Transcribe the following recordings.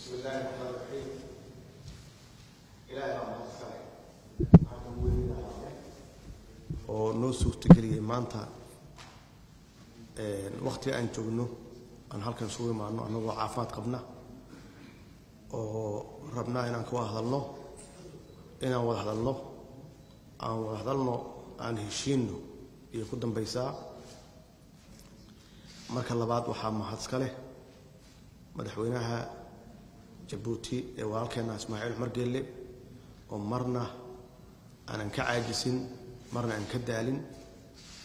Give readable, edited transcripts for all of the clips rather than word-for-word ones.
بسم الله الرحمن الرحيم. إلهي رحمة الله. oo noo suurtageliyay maanta waqti aan joogno aan halkan soo imaano anagoo caafimaad qabna oo rabnaa inaan ka wada hadalno aan heshiino iyo ku dambaysaa marka labaad waxaa mahad iska leh madaxweynaha Jabuuti ee walaalkeena Ismaaciil Cumar Geelle oo marna aanan ka caajisin marna aan ka daalin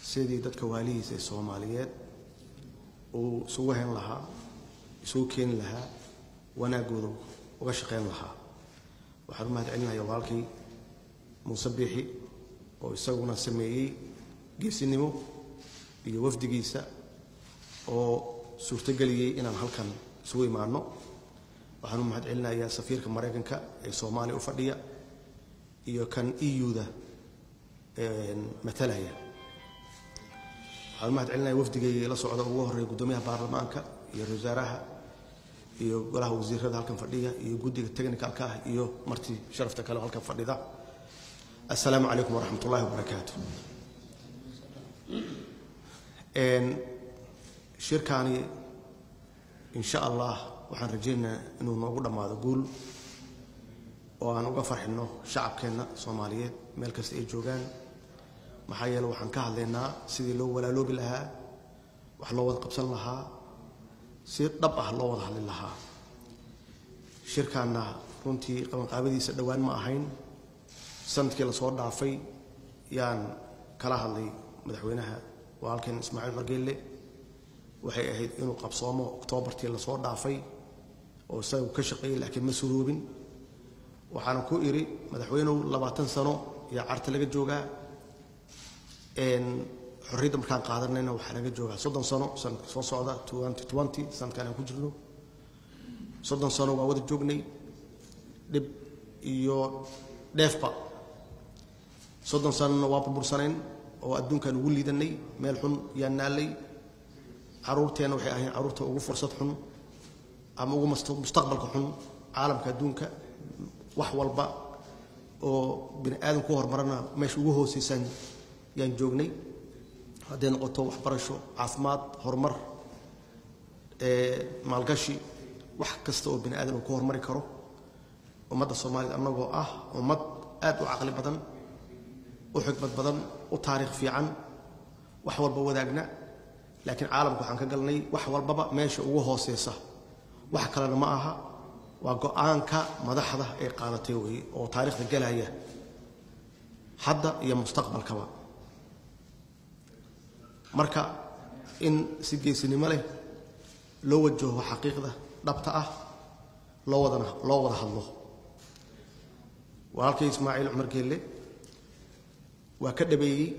sidii dadka waalihiisa Soomaaliyeed oo soo wahan lahaa soo keen lahaa wanaagooda uga shaqeyn lahaa waxaan mahad celinayaa walaalkay Muuse Biixi oo isaguna sameeyay geesinimo iyo wafdigiisa oo suurtageliyay inaan halkan soo imaano waxaan mahad celinayaa safiirka Mareykanka ee Soomaaliya u fadhiya iyo kan EU-da مثلا waxaan mahad celinayaa wafdigay la socda ugu horeeyay gudoomiyaha baarlamaanka iyo wasaaraha iyo golaha wasiirada halkan fadhiya iyo guddiga technical-ka ah iyo marti sharafta kale halkan fadhida assalaamu alaykum wa rahmatullahi wa barakatuh shirkani insha Allah waxaan rajaynayaa inuu noogu dhamaado guul oo aan uga farxino shacabkeena Soomaaliyeed meel kasta ay joogaan maxaa yeelay waxaan ka hadlaynaa sidii loo walaaloobi lahaa wax loo wada qabsan lahaa si dhab ah loo wada hadli lahaa shirkana runtii qabanqaabadiisa dhawaan ma ahayn sanadkii la soo dhaafay yaan kala hadlay madaxweynaha walaalkeen Ismaaciil Cumar Geelle waxay ahayd inuu qabsoomo Oktoobartii la soo dhaafay oo isagu ka shaqeeyay laakiin ma suroobin waxaan ku iri madaxweynuhu 20 sano ya carta laga joogaa xorriyadda markaan qaadanayna waxa laga joogaa 30 sano sanadka soo socda 2020 sanadkan aan ku jirno 30 sano waa wada joognay dib iyo dheefba 30 sano waa burbursaneen oo adduunkan ugu liidanay meel xun yaan naalay caruurteena waxay ahayn caruurta ugu fursad xun ama ugu mustaqbalka xun caalamka adduunka wax walba oo bini aadamku hormarana meesha ugu hooseysan yaan joognay haddii noqoto waxbarasho caafimaad horumar maalgashi wax kasta oo bini aadamku hormari karo ummadda Soomaaliyeed anagoo ah ummad aad u aqli badan u xigmad badan u taariikh fiican wax walba wadaagna laakiin caalamku waxaan ka galnay wax walbaba meesha ugu hooseysa wax kale ma aha waa go'aanka madaxda ee qaadatay way oo taariikhda galaya hadda iyo mustaqbalkaba marka in si geesinimo leh loo wajaho xaqiiqda dhabta ah loo wada hadlo walaalkay Ismaaciil Cumar Geelle waa ka dhabeeyay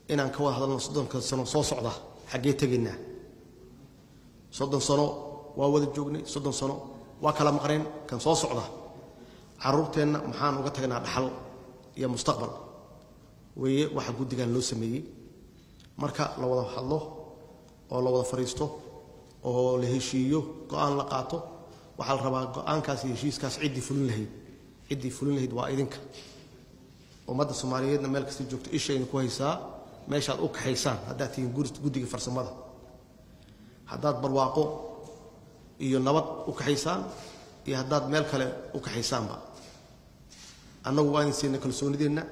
inaan ka wada hadalno 30 sano soo socda xagee tageynaa 30 sano waa wada joognay 30 sano waa kala maqreen kan soo socda caruurteena maxaan uga tagnaa dhaxal iyo mustaqbal weeye waxa guddigan loo sameeyay marka la wada hadlo oo la wada fariisto oo la heshiiyo go'aan la qaato waxa la rabaa go'aankaas iyo heshiiskaas cidii fulin lahayd waa idinka ummadda Soomaaliyeedna meel kasta joogto ishayna ku haysaa meeshaad u kaxaysaan haddaad tihiin guddiga farsamada haddaad barwaaqo iyo nabad u kaxaysaan iyo haddaad meel kale u kaxaysaanba annagu waan siinna kalsoonideena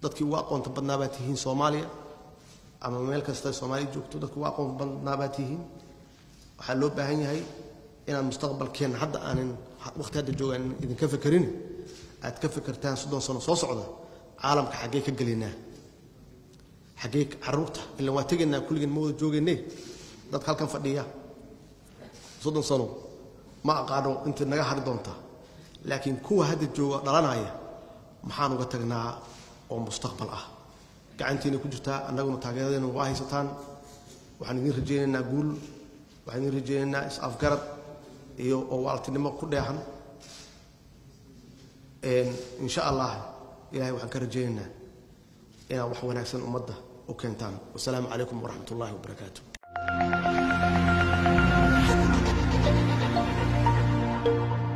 dadkii ugu aqoonta badnaa baa tihiin Soomaaliya ama meel kasta Soomaaliya joogto dadkii ugu aqoonta badnaa baa tihiin waxaa loo baahan yahay inaan mustaqbalkeena hadda aanan waqti hadda joogaan idinka fakirin aad ka fikirtaan 30 sano soo socda caalamka xagee ka galinaa xagee caruurta ilaa waa tageynaa kulligeen ma wada joogeynay dad halkan fadhiya 30 sano ma aqaano inta naga hari doonta laakiin kuwa hadda jooga dhalanaya maxaan uga tagnaa oo mustaqbal ah gacantiina ku jirtaa annaguna taageeradeena waa haysataan waxaan idin rajaynaynaa guul waxaan idin rajaynaynaa is-afgarad iyo oo waaltinimo ku dheehan insha Allah ilaahay waxaan ka rajaynaynaa inaan wax wanaagsan ummadda u keentaan wassalaamu calaykum waraxmatullaahi wabarakaatuh Thank you.